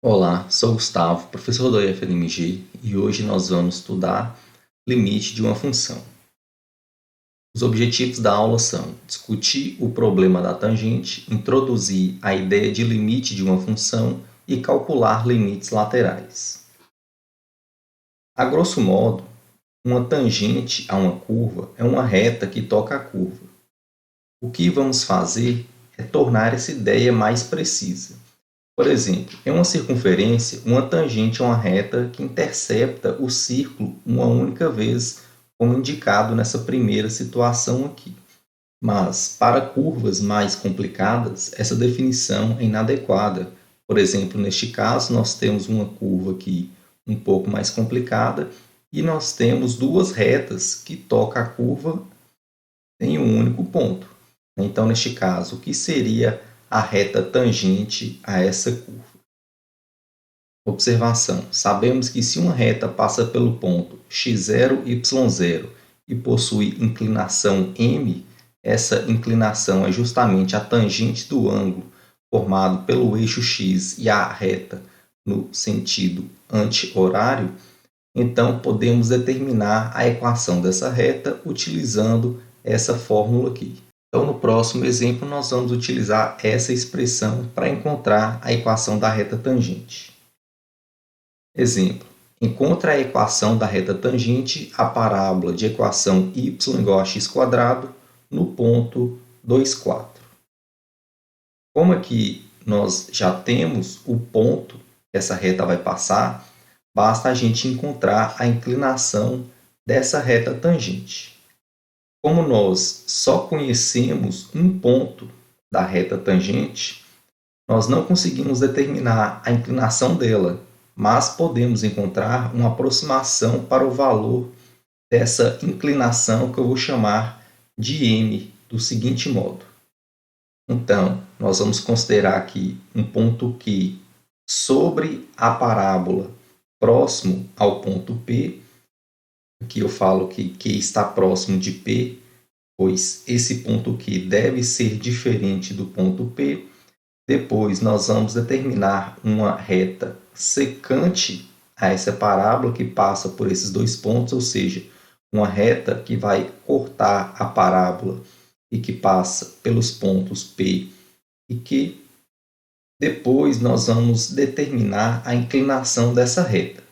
Olá, sou Gustavo, professor da UFMG, e hoje nós vamos estudar limite de uma função. Os objetivos da aula são discutir o problema da tangente, introduzir a ideia de limite de uma função e calcular limites laterais. A grosso modo, uma tangente a uma curva é uma reta que toca a curva. O que vamos fazer é tornar essa ideia mais precisa. Por exemplo, em uma circunferência, uma tangente é uma reta que intercepta o círculo uma única vez, como indicado nessa primeira situação aqui. Mas, para curvas mais complicadas, essa definição é inadequada. Por exemplo, neste caso, nós temos uma curva aqui um pouco mais complicada e nós temos duas retas que tocam a curva em um único ponto. Então, neste caso, o que seria a reta tangente a essa curva? Observação: sabemos que se uma reta passa pelo ponto x0, y0 e possui inclinação m, essa inclinação é justamente a tangente do ângulo formado pelo eixo x e a reta no sentido anti-horário, então podemos determinar a equação dessa reta utilizando essa fórmula aqui. Então, no próximo exemplo, nós vamos utilizar essa expressão para encontrar a equação da reta tangente. Exemplo: encontre a equação da reta tangente à parábola de equação y igual a x² no ponto 2, 4. Como aqui nós já temos o ponto que essa reta vai passar, basta a gente encontrar a inclinação dessa reta tangente. Como nós só conhecemos um ponto da reta tangente, nós não conseguimos determinar a inclinação dela, mas podemos encontrar uma aproximação para o valor dessa inclinação que eu vou chamar de m, do seguinte modo. Então, nós vamos considerar aqui um ponto Q sobre a parábola próximo ao ponto P. Aqui eu falo que Q está próximo de P, pois esse ponto Q deve ser diferente do ponto P. Depois, nós vamos determinar uma reta secante a essa parábola que passa por esses dois pontos, ou seja, uma reta que vai cortar a parábola e que passa pelos pontos P e Q. Depois, nós vamos determinar a inclinação dessa reta.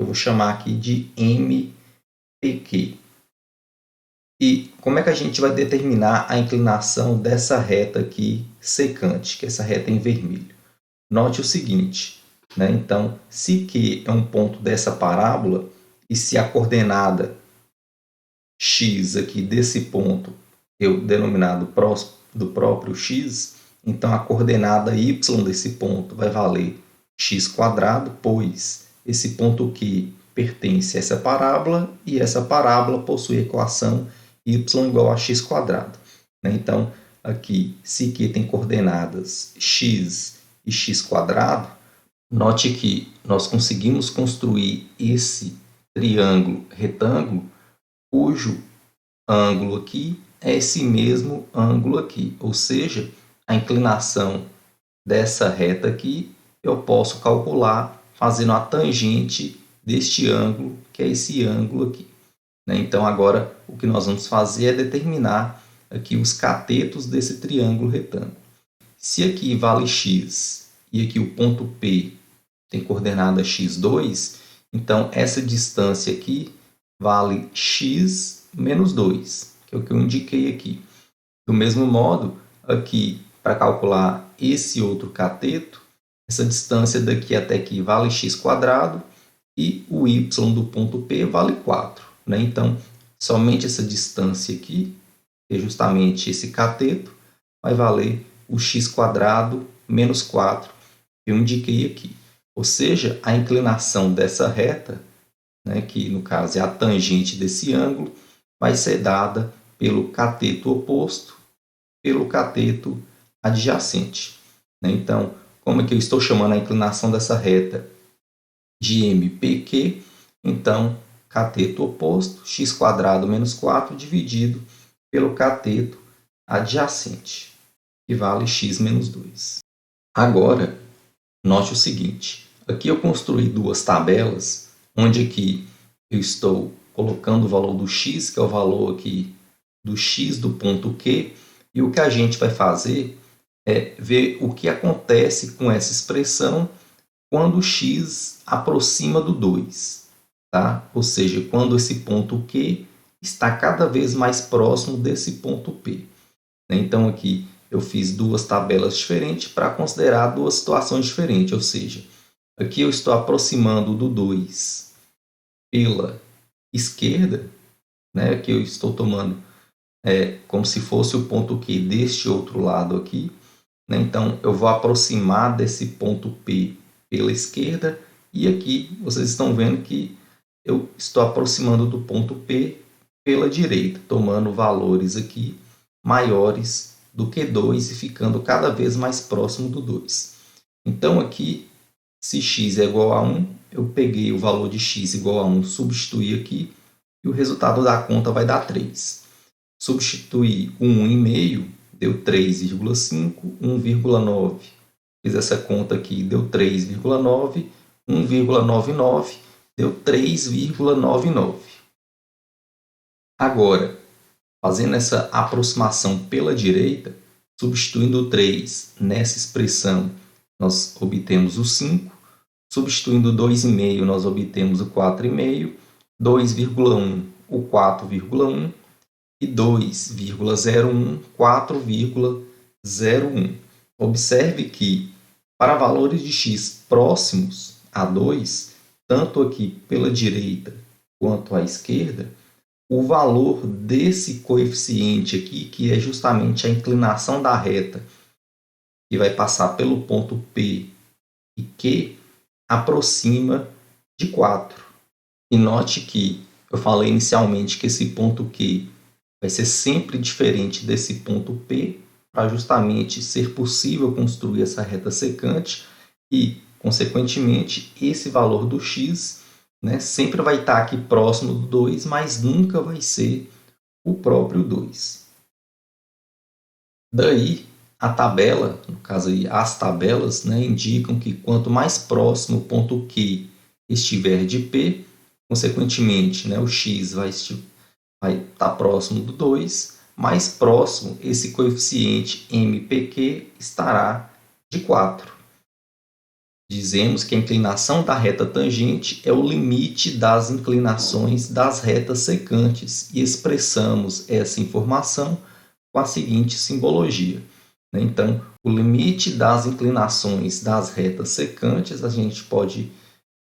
Eu vou chamar aqui de MPQ. E como é que a gente vai determinar a inclinação dessa reta aqui secante, que é essa reta em vermelho? Note o seguinte, né? Então, se Q é um ponto dessa parábola e se a coordenada x aqui desse ponto eu denominado próximo do próprio x, então a coordenada y desse ponto vai valer x², pois esse ponto Q pertence a essa parábola e essa parábola possui a equação y igual a x². Então, aqui, se Q tem coordenadas x e x², note que nós conseguimos construir esse triângulo retângulo cujo ângulo aqui é esse mesmo ângulo aqui, ou seja, a inclinação dessa reta aqui eu posso calcular fazendo a tangente deste ângulo, que é esse ângulo aqui. Então, agora, o que nós vamos fazer é determinar aqui os catetos desse triângulo retângulo. Se aqui vale x e aqui o ponto P tem coordenada x2, então essa distância aqui vale x menos 2, que é o que eu indiquei aqui. Do mesmo modo, aqui, para calcular esse outro cateto, essa distância daqui até aqui vale x² e o y do ponto P vale 4. Então, somente essa distância aqui, que é justamente esse cateto, vai valer o x² menos 4, que eu indiquei aqui. Ou seja, a inclinação dessa reta, que no caso é a tangente desse ângulo, vai ser dada pelo cateto oposto pelo cateto adjacente. Então, como é que eu estou chamando a inclinação dessa reta de MPQ? Então, cateto oposto, x² menos 4, dividido pelo cateto adjacente, que vale x menos 2. Agora, note o seguinte, Aqui eu construí duas tabelas, onde aqui eu estou colocando o valor do x, que é o valor aqui do x do ponto Q, e o que a gente vai fazer é ver o que acontece com essa expressão quando o x aproxima do 2, tá? Ou seja, quando esse ponto Q está cada vez mais próximo desse ponto P. Então aqui eu fiz duas tabelas diferentes para considerar duas situações diferentes, ou seja, aqui eu estou aproximando do 2 pela esquerda, né? Aqui eu estou tomando como se fosse o ponto Q deste outro lado aqui, né? Então eu vou aproximar desse ponto P pela esquerda, e aqui vocês estão vendo que eu estou aproximando do ponto P pela direita, tomando valores aqui maiores do que 2 e ficando cada vez mais próximo do 2. Então aqui, se x é igual a 1, eu peguei o valor de x igual a 1, substituí aqui, e o resultado da conta vai dar 3. Substituí o 1,5, deu 3,5, 1,9. Fiz essa conta aqui, deu 3,9, 1,99, deu 3,99. Agora, fazendo essa aproximação pela direita, substituindo o 3 nessa expressão, nós obtemos o 5. Substituindo o 2,5, nós obtemos o 4,5. 2,1, o 4,1. E 2,01, 4,01. Observe que, para valores de x próximos a 2, tanto aqui pela direita quanto à esquerda, o valor desse coeficiente aqui, que é justamente a inclinação da reta, que vai passar pelo ponto P e Q, aproxima de 4. E note que eu falei inicialmente que esse ponto Q vai ser sempre diferente desse ponto P, para justamente ser possível construir essa reta secante e, consequentemente, esse valor do x, né, sempre vai estar aqui próximo do 2, mas nunca vai ser o próprio 2. Daí, a tabela, no caso aí, as tabelas, né, indicam que quanto mais próximo o ponto Q estiver de P, consequentemente, né, o x vai estar próximo do 2, mais próximo esse coeficiente MPQ estará de 4. Dizemos que a inclinação da reta tangente é o limite das inclinações das retas secantes e expressamos essa informação com a seguinte simbologia. Então, o limite das inclinações das retas secantes, a gente pode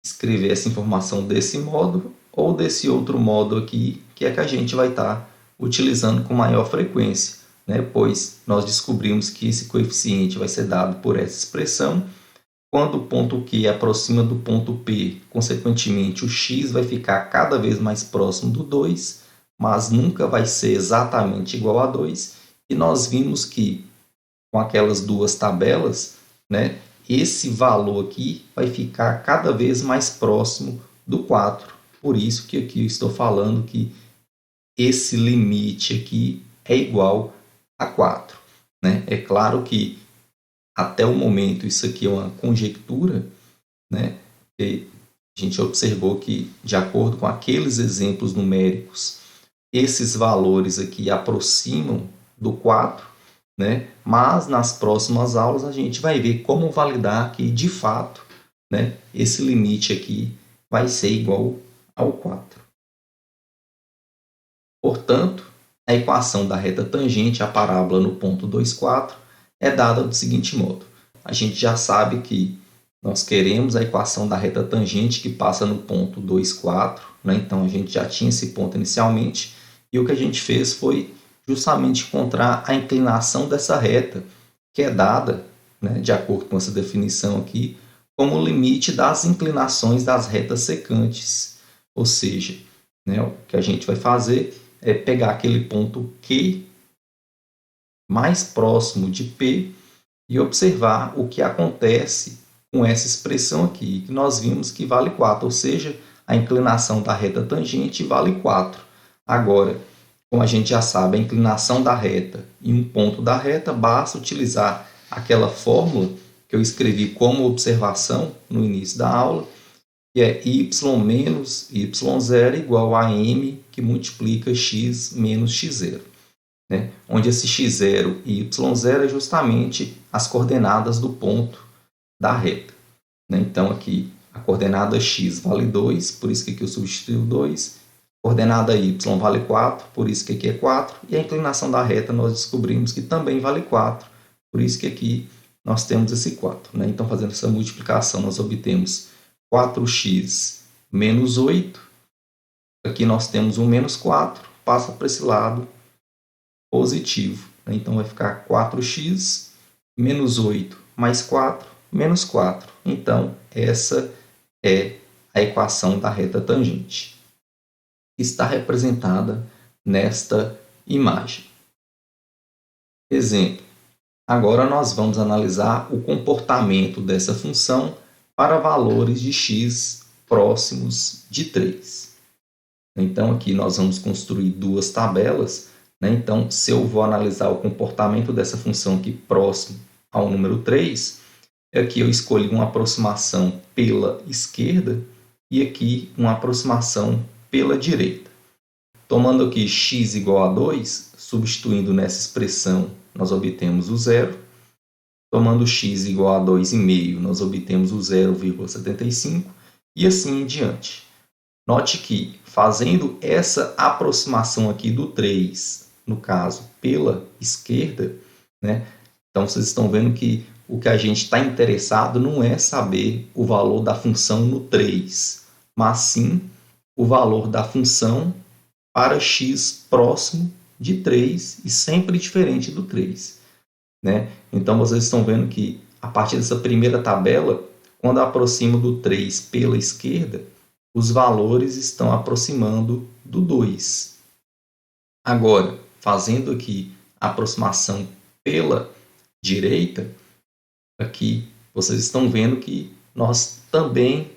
escrever essa informação desse modo ou desse outro modo aqui, que é que a gente vai estar utilizando com maior frequência, né? Pois nós descobrimos que esse coeficiente vai ser dado por essa expressão. Quando o ponto Q aproxima do ponto P, consequentemente o x vai ficar cada vez mais próximo do 2, mas nunca vai ser exatamente igual a 2. E nós vimos que com aquelas duas tabelas, né, esse valor aqui vai ficar cada vez mais próximo do 4. Por isso que aqui eu estou falando que esse limite aqui é igual a 4. Né? É claro que até o momento isso aqui é uma conjectura, né? E a gente observou que, de acordo com aqueles exemplos numéricos, esses valores aqui aproximam do 4, né? Mas nas próximas aulas a gente vai ver como validar que, de fato, né, esse limite aqui vai ser igual ao 4. Portanto, a equação da reta tangente à parábola no ponto 2, 4 é dada do seguinte modo. A gente já sabe que nós queremos a equação da reta tangente que passa no ponto 2, 4, né? Então a gente já tinha esse ponto inicialmente, e o que a gente fez foi justamente encontrar a inclinação dessa reta, que é dada, né, de acordo com essa definição aqui, como o limite das inclinações das retas secantes. Ou seja, né, o que a gente vai fazer é pegar aquele ponto Q mais próximo de P e observar o que acontece com essa expressão aqui, que nós vimos que vale 4, ou seja, a inclinação da reta tangente vale 4. Agora, como a gente já sabe, a inclinação da reta em um ponto da reta, basta utilizar aquela fórmula que eu escrevi como observação no início da aula, que é y menos y0 igual a m que multiplica x menos x0. Né? Onde esse x0 e y0 é justamente as coordenadas do ponto da reta. Né? Então, aqui a coordenada x vale 2, por isso que aqui eu substituo 2. Coordenada y vale 4, por isso que aqui é 4. E a inclinação da reta nós descobrimos que também vale 4, por isso que aqui nós temos esse 4. Né? Então, fazendo essa multiplicação, nós obtemos 4x menos 8. Aqui nós temos um menos 4, passa para esse lado positivo. Né? Então, vai ficar 4x menos 8 mais 4 menos 4. Então, essa é a equação da reta tangente. Está representada nesta imagem. Exemplo. Agora nós vamos analisar o comportamento dessa função para valores de x próximos de 3. Então, aqui nós vamos construir duas tabelas. Né? Então, se eu vou analisar o comportamento dessa função aqui próximo ao número 3, aqui eu escolhi uma aproximação pela esquerda e aqui uma aproximação pela direita. Tomando aqui x igual a 2, substituindo nessa expressão, nós obtemos o zero. Tomando x igual a 2,5, nós obtemos o 0,75 e assim em diante. Note que, fazendo essa aproximação aqui do 3, no caso, pela esquerda, né? Então, vocês estão vendo que o que a gente está interessado não é saber o valor da função no 3, mas sim o valor da função para x próximo de 3 e sempre diferente do 3. Né? Então, vocês estão vendo que, a partir dessa primeira tabela, quando eu aproximo do 3 pela esquerda, os valores estão aproximando do 2. Agora, fazendo aqui a aproximação pela direita, aqui vocês estão vendo que nós também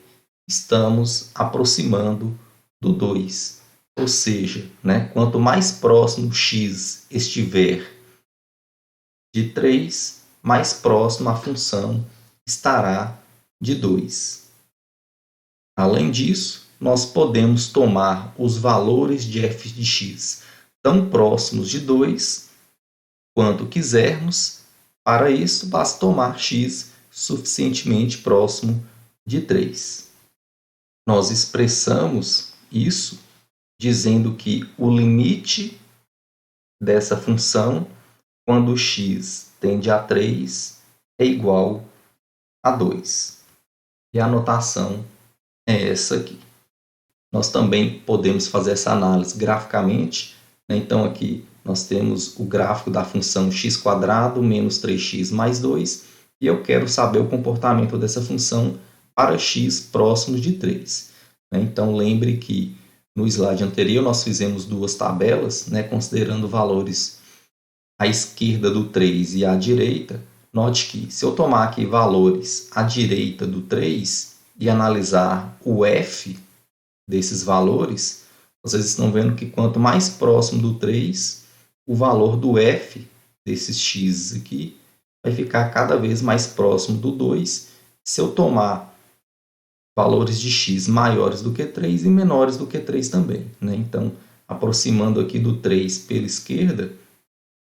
estamos aproximando do 2. Ou seja, né, quanto mais próximo x estiver de 3, mais próximo a função estará de 2. Além disso, nós podemos tomar os valores de f de x tão próximos de 2 quanto quisermos. Para isso, basta tomar x suficientemente próximo de 3. Nós expressamos isso dizendo que o limite dessa função, quando x tende a 3, é igual a 2. E a notação é essa aqui. Nós também podemos fazer essa análise graficamente. Né? Então, aqui nós temos o gráfico da função x² menos 3x mais 2. E eu quero saber o comportamento dessa função para x próximos de 3. Né? Então, lembre que no slide anterior nós fizemos duas tabelas, né? Considerando valores à esquerda do 3 e à direita. Note que, se eu tomar aqui valores à direita do 3 e analisar o f desses valores, vocês estão vendo que quanto mais próximo do 3, o valor do f desses x aqui vai ficar cada vez mais próximo do 2. Se eu tomar valores de x maiores do que 3 e menores do que 3 também. Né? Então, aproximando aqui do 3 pela esquerda,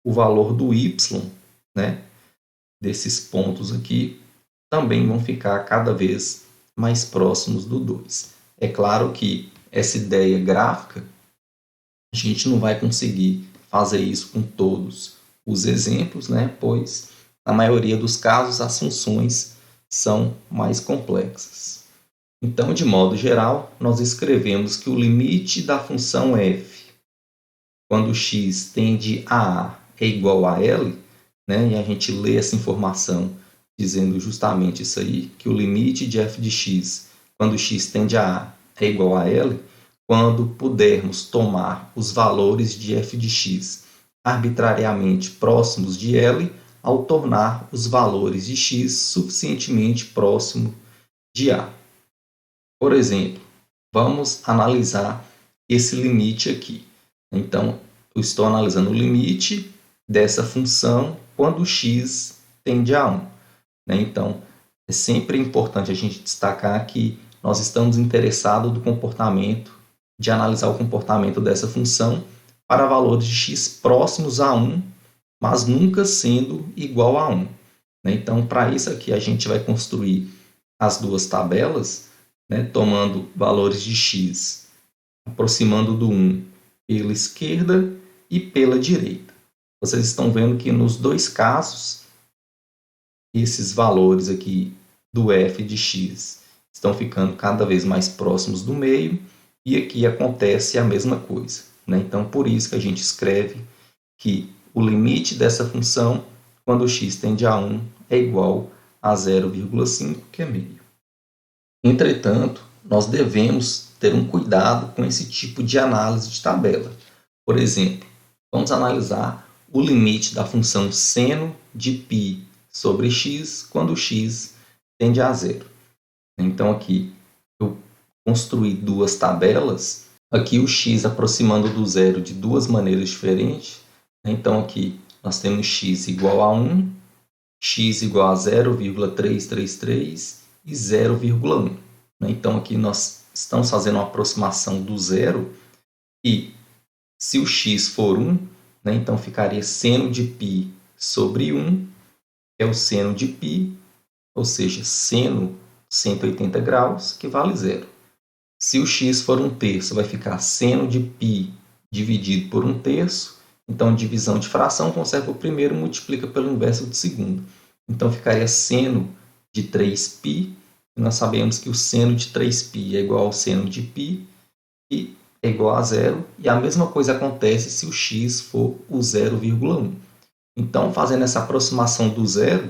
o valor do y, né, desses pontos aqui, também vão ficar cada vez mais próximos do 2. É claro que essa ideia gráfica, a gente não vai conseguir fazer isso com todos os exemplos, né, pois, na maioria dos casos, as funções são mais complexas. Então, de modo geral, nós escrevemos que o limite da função f, quando x tende a A, é igual a L, né? E a gente lê essa informação dizendo justamente isso aí, que o limite de f de x, quando x tende a A, é igual a L, quando pudermos tomar os valores de f de x arbitrariamente próximos de L, ao tornar os valores de x suficientemente próximos de A. Por exemplo, vamos analisar esse limite aqui. Então, eu estou analisando o limite dessa função quando x tende a 1. né? Então, é sempre importante a gente destacar que nós estamos interessados no comportamento, de analisar o comportamento dessa função para valores de x próximos a 1, mas nunca sendo igual a 1. Né? Então, para isso aqui, a gente vai construir as duas tabelas, né, tomando valores de x, aproximando do 1 pela esquerda e pela direita. Vocês estão vendo que nos dois casos, esses valores aqui do f de x estão ficando cada vez mais próximos do meio, e aqui acontece a mesma coisa. Né? Então, por isso que a gente escreve que o limite dessa função, quando x tende a 1, é igual a 0,5, que é meio. Entretanto, nós devemos ter um cuidado com esse tipo de análise de tabela. Por exemplo, vamos analisar o limite da função seno de π sobre x quando x tende a 0. Então, aqui eu construí duas tabelas. Aqui o x aproximando do zero de duas maneiras diferentes. Então, aqui nós temos x igual a 1, x igual a 0,333 e 0,1. Então, aqui nós estamos fazendo uma aproximação do zero. E se o x for 1, né, então ficaria seno de π sobre 1, é o seno de π, ou seja, seno 180 graus, que vale 0. Se o x for 1/3, vai ficar seno de π dividido por 1/3. Então, divisão de fração, conserva o primeiro, multiplica pelo inverso do segundo. Então, ficaria seno de 3π. Nós sabemos que o seno de 3π é igual ao seno de π e é igual a 0. E a mesma coisa acontece se o x for o 0,1. Então, fazendo essa aproximação do zero,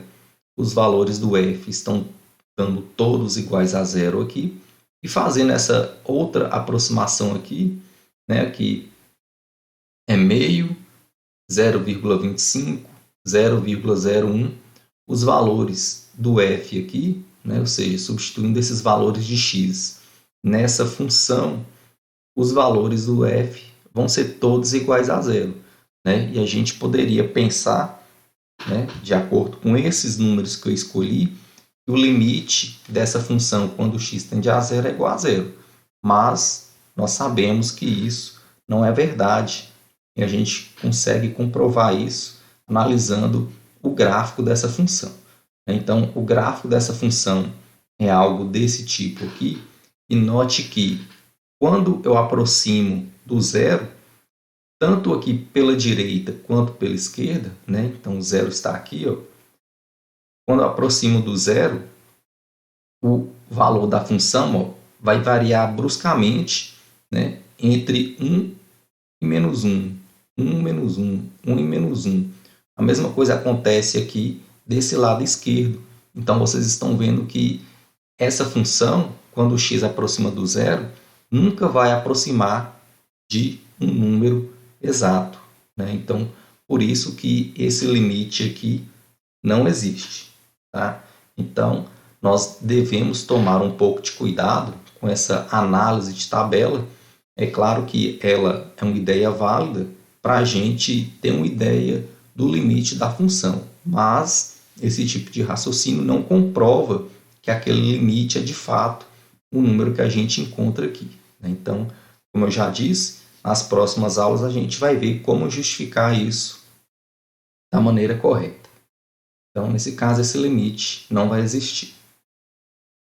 os valores do f estão dando todos iguais a 0 aqui. E fazendo essa outra aproximação aqui, né, que é meio, 0,25, 0,01, os valores do f aqui, né, ou seja, substituindo esses valores de x nessa função, os valores do f vão ser todos iguais a 0. Né? E a gente poderia pensar, né, de acordo com esses números que eu escolhi, que o limite dessa função quando x tende a 0 é igual a 0. Mas nós sabemos que isso não é verdade. E a gente consegue comprovar isso analisando o gráfico dessa função. Então, o gráfico dessa função é algo desse tipo aqui. E note que quando eu aproximo do zero, tanto aqui pela direita quanto pela esquerda, né? Então o zero está aqui, ó. Quando eu aproximo do zero, o valor da função, ó, vai variar bruscamente, né, entre 1 e menos 1, 1 menos 1, 1 e menos 1. A mesma coisa acontece aqui desse lado esquerdo. Então vocês estão vendo que essa função, quando o x aproxima do zero, nunca vai aproximar de um número exato. Né? Então, por isso que esse limite aqui não existe. Tá? Então, nós devemos tomar um pouco de cuidado com essa análise de tabela. É claro que ela é uma ideia válida para a gente ter uma ideia do limite da função, mas esse tipo de raciocínio não comprova que aquele limite é de fato o número que a gente encontra aqui. Então, como eu já disse, nas próximas aulas a gente vai ver como justificar isso da maneira correta. Então, nesse caso, esse limite não vai existir.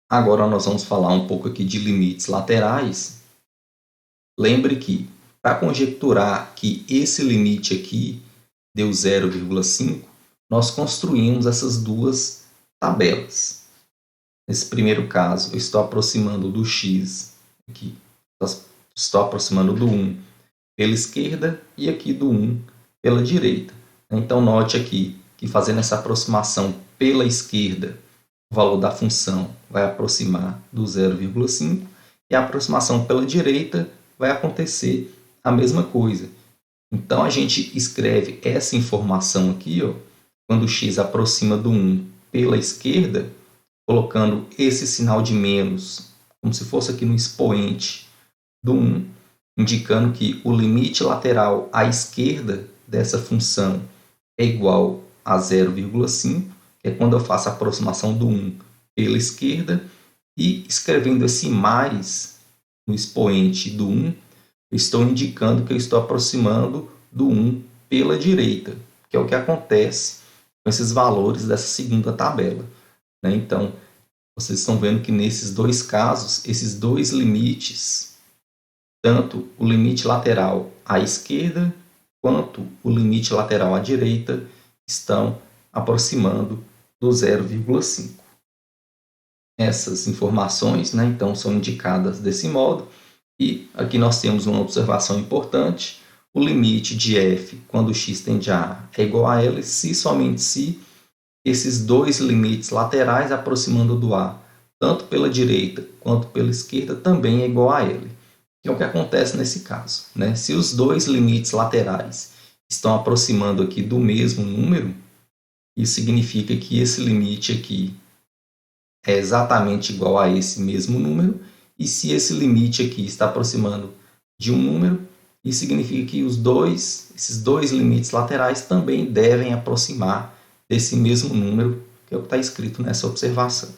Agora nós vamos falar um pouco aqui de limites laterais. Lembre que, para conjecturar que esse limite aqui deu 0,5, nós construímos essas duas tabelas. Nesse primeiro caso, eu estou aproximando do x, aqui, estou aproximando do 1 pela esquerda e aqui do 1 pela direita. Então, note aqui que fazendo essa aproximação pela esquerda, o valor da função vai aproximar do 0,5 e a aproximação pela direita vai acontecer a mesma coisa. Então, a gente escreve essa informação aqui, ó, quando x aproxima do 1 pela esquerda, colocando esse sinal de menos, como se fosse aqui no expoente do 1, indicando que o limite lateral à esquerda dessa função é igual a 0,5, que é quando eu faço a aproximação do 1 pela esquerda, e escrevendo esse mais no expoente do 1, eu estou indicando que eu estou aproximando do 1 pela direita, que é o que acontece com esses valores dessa segunda tabela. Então, vocês estão vendo que nesses dois casos, esses dois limites, tanto o limite lateral à esquerda quanto o limite lateral à direita, estão aproximando do 0,5. Essas informações, então, são indicadas desse modo. E aqui nós temos uma observação importante: o limite de f quando x tende a A é igual a L se somente se esses dois limites laterais aproximando do A, tanto pela direita quanto pela esquerda, também é igual a L. Que é o que acontece nesse caso. Se os dois limites laterais estão aproximando aqui do mesmo número, isso significa que esse limite aqui é exatamente igual a esse mesmo número, e se esse limite aqui está aproximando de um número, isso significa que esses dois limites laterais também devem aproximar desse mesmo número, que é o que está escrito nessa observação.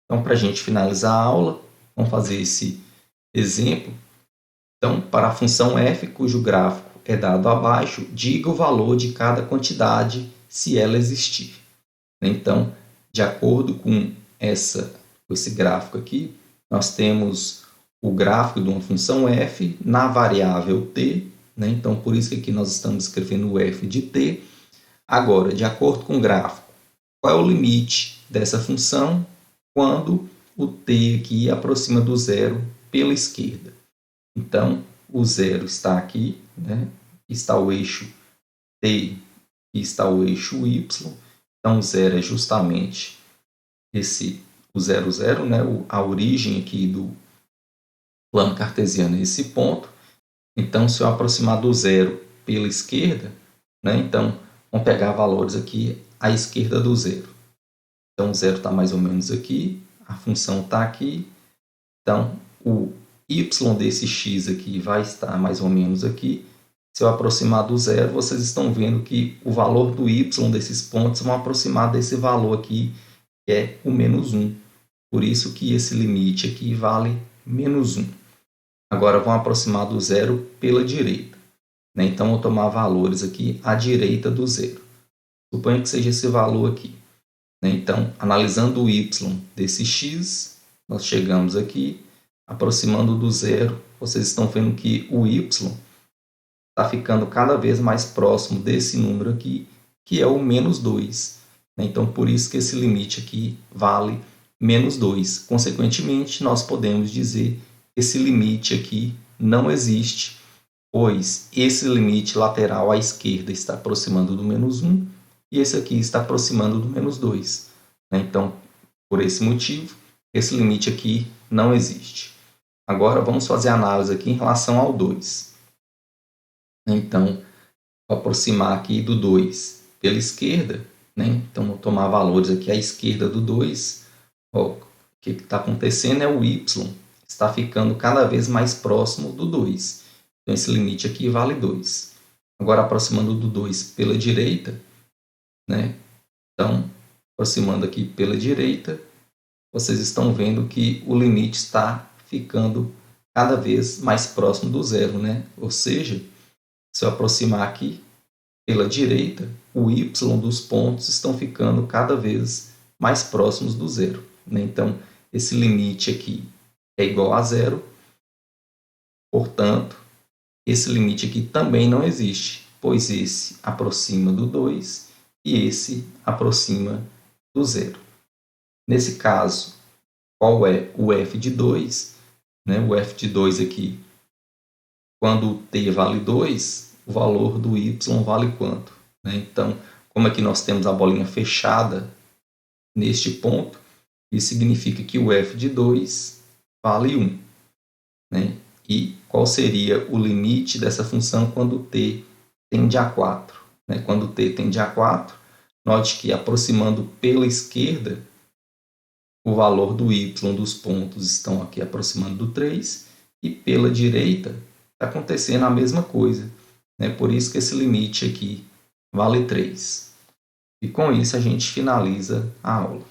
Então, para a gente finalizar a aula, vamos fazer esse exemplo. Então, para a função f, cujo gráfico é dado abaixo, diga o valor de cada quantidade se ela existir. Então, de acordo com esse gráfico aqui, nós temos o gráfico de uma função f na variável t. Então, por isso que aqui nós estamos escrevendo o f de t. Agora, de acordo com o gráfico, qual é o limite dessa função quando o t aqui aproxima do zero pela esquerda? Então, o zero está aqui, está o eixo t e está o eixo y. Então, o zero é justamente o 0, 0, a origem aqui do plano cartesiano é esse ponto. Então, se eu aproximar do zero pela esquerda, então, vamos pegar valores aqui à esquerda do zero. Então, o zero está mais ou menos aqui, a função está aqui. Então, o y desse x aqui vai estar mais ou menos aqui. Se eu aproximar do zero, vocês estão vendo que o valor do y desses pontos vão aproximar desse valor aqui, que é o menos 1. Por isso que esse limite aqui vale menos 1. Agora, vão aproximar do zero pela direita. Então, eu vou tomar valores aqui à direita do zero. Suponha que seja esse valor aqui. Então, analisando o y desse x, nós chegamos aqui, aproximando do zero. Vocês estão vendo que o y está ficando cada vez mais próximo desse número aqui, que é o menos 2. Então, por isso que esse limite aqui vale menos 2. Consequentemente, nós podemos dizer que esse limite aqui não existe, pois esse limite lateral à esquerda está aproximando do menos 1 e esse aqui está aproximando do menos 2. Então, por esse motivo, esse limite aqui não existe. Agora, vamos fazer a análise aqui em relação ao 2. Então, vou aproximar aqui do 2 pela esquerda. Então, vou tomar valores aqui à esquerda do 2. O que está acontecendo é o y está ficando cada vez mais próximo do 2. Então, esse limite aqui vale 2. Agora, aproximando do 2 pela direita, então, aproximando aqui pela direita, vocês estão vendo que o limite está ficando cada vez mais próximo do zero. Ou seja, se eu aproximar aqui pela direita, o y dos pontos estão ficando cada vez mais próximos do zero. Então, esse limite aqui é igual a zero. Portanto, esse limite aqui também não existe, pois esse aproxima do 2 e esse aproxima do zero. Nesse caso, qual é o f de 2? O f de 2 aqui, quando o t vale 2, o valor do y vale quanto? Então, como aqui nós temos a bolinha fechada neste ponto, isso significa que o f de 2 vale 1. E qual seria o limite dessa função quando t tende a 4? Quando t tende a 4, note que aproximando pela esquerda, o valor do y dos pontos estão aqui aproximando do 3, e pela direita está acontecendo a mesma coisa. Por isso que esse limite aqui vale 3. E com isso a gente finaliza a aula.